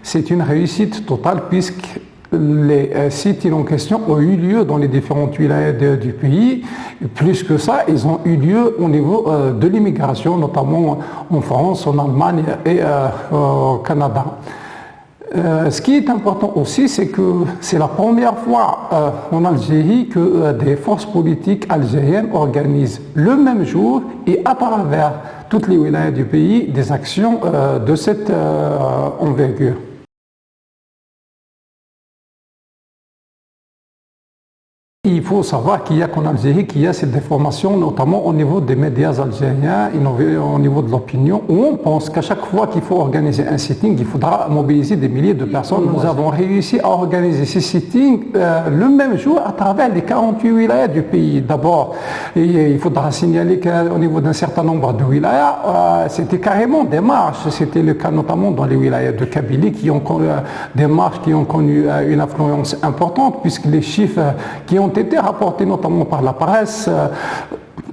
c'est une réussite totale puisque les sites en question ont eu lieu dans les différentes wilayas du pays. Plus que ça, ils ont eu lieu au niveau de l'immigration, notamment en France, en Allemagne et au Canada. Ce qui est important aussi, c'est que c'est la première fois en Algérie que des forces politiques algériennes organisent le même jour et à travers toutes les wilayas du pays des actions de cette envergure. Il faut savoir qu'il y a qu'en Algérie qu'il y a cette déformation, notamment au niveau des médias algériens, au niveau de l'opinion, où on pense qu'à chaque fois qu'il faut organiser un sitting, il faudra mobiliser des milliers de personnes. Nous avons réussi à organiser ces sittings le même jour à travers les 48 wilayas du pays. D'abord, il faudra signaler qu'au niveau d'un certain nombre de wilayas, c'était carrément des marches. C'était le cas notamment dans les wilayas de Kabylie, qui ont connu des marches qui ont connu une influence importante, puisque les chiffres qui ont été rapportés notamment par la presse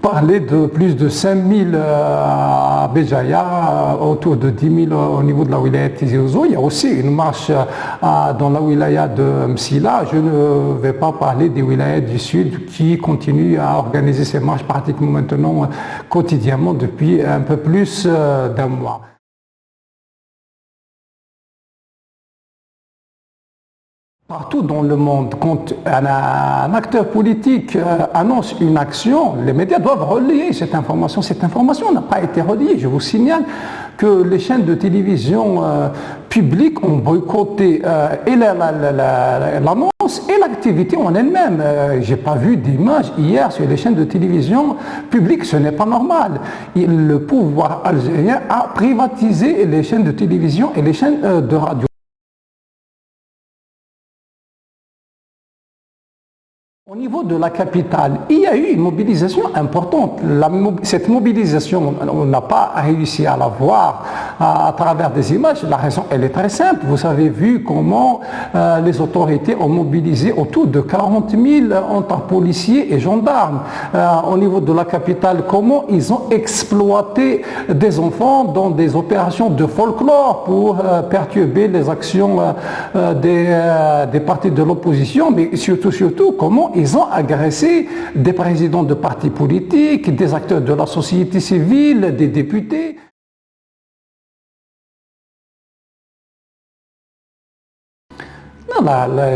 parlaient de plus de 5000 à Béjaïa, autour de 10 000 au niveau de la wilaya de Tizi Ouzou. Il y a aussi une marche dans la wilaya de Msila. Je ne vais pas parler des wilayas du sud qui continuent à organiser ces marches pratiquement maintenant quotidiennement depuis un peu plus d'un mois. Partout dans le monde, quand un acteur politique annonce une action, les médias doivent relayer cette information. Cette information n'a pas été relayée. Je vous signale que les chaînes de télévision publiques ont boycotté et l'annonce et l'activité en elle-même. Je n'ai pas vu d'image hier sur les chaînes de télévision publiques. Ce n'est pas normal. Le pouvoir algérien a privatisé les chaînes de télévision et les chaînes de radio. Au niveau de la capitale, il y a eu une mobilisation importante. Cette mobilisation, on n'a pas réussi à la voir à travers des images. La raison, elle est très simple. Vous avez vu comment les autorités ont mobilisé autour de 40 000 entre policiers et gendarmes. Au niveau de la capitale, comment ils ont exploité des enfants dans des opérations de folklore pour perturber les actions des partis de l'opposition, mais surtout comment ils ont agressé des présidents de partis politiques, des acteurs de la société civile, des députés.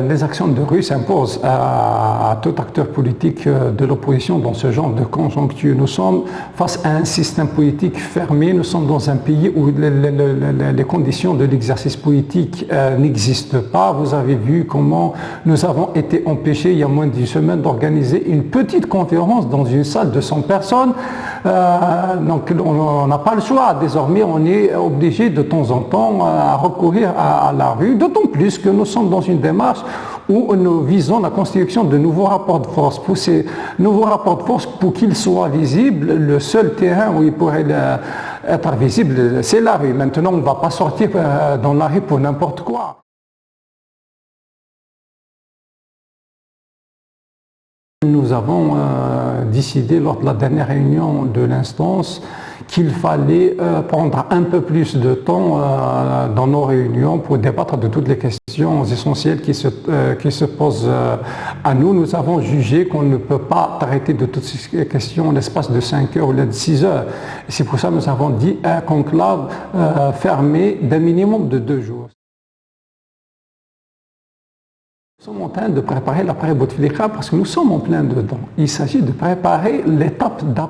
Les actions de rue s'imposent à tout acteur politique de l'opposition dans ce genre de conjoncture. Nous sommes face à un système politique fermé, nous sommes dans un pays où les conditions de l'exercice politique n'existent pas. Vous avez vu comment nous avons été empêchés il y a moins d'une semaine d'organiser une petite conférence dans une salle de 100 personnes. Donc on n'a pas le choix. Désormais, on est obligé de temps en temps à recourir à la rue, d'autant plus que nous sommes dans une démarche où nous visons la constitution de nouveaux rapports de force. Pour ces nouveaux rapports de force, pour qu'ils soient visibles, le seul terrain où ils pourraient être visibles, c'est la rue. Maintenant, on ne va pas sortir dans la rue pour n'importe quoi. Nous avons décidé lors de la dernière réunion de l'instance qu'il fallait prendre un peu plus de temps dans nos réunions pour débattre de toutes les questions essentielles qui se posent à nous. Nous avons jugé qu'on ne peut pas traiter de toutes ces questions en l'espace de 5 heures ou de 6 heures. C'est pour ça que nous avons dit un conclave fermé d'un minimum de 2 jours. Nous sommes en train de préparer l'après Bouteflika parce que nous sommes en plein dedans. Il s'agit de préparer l'étape d'après.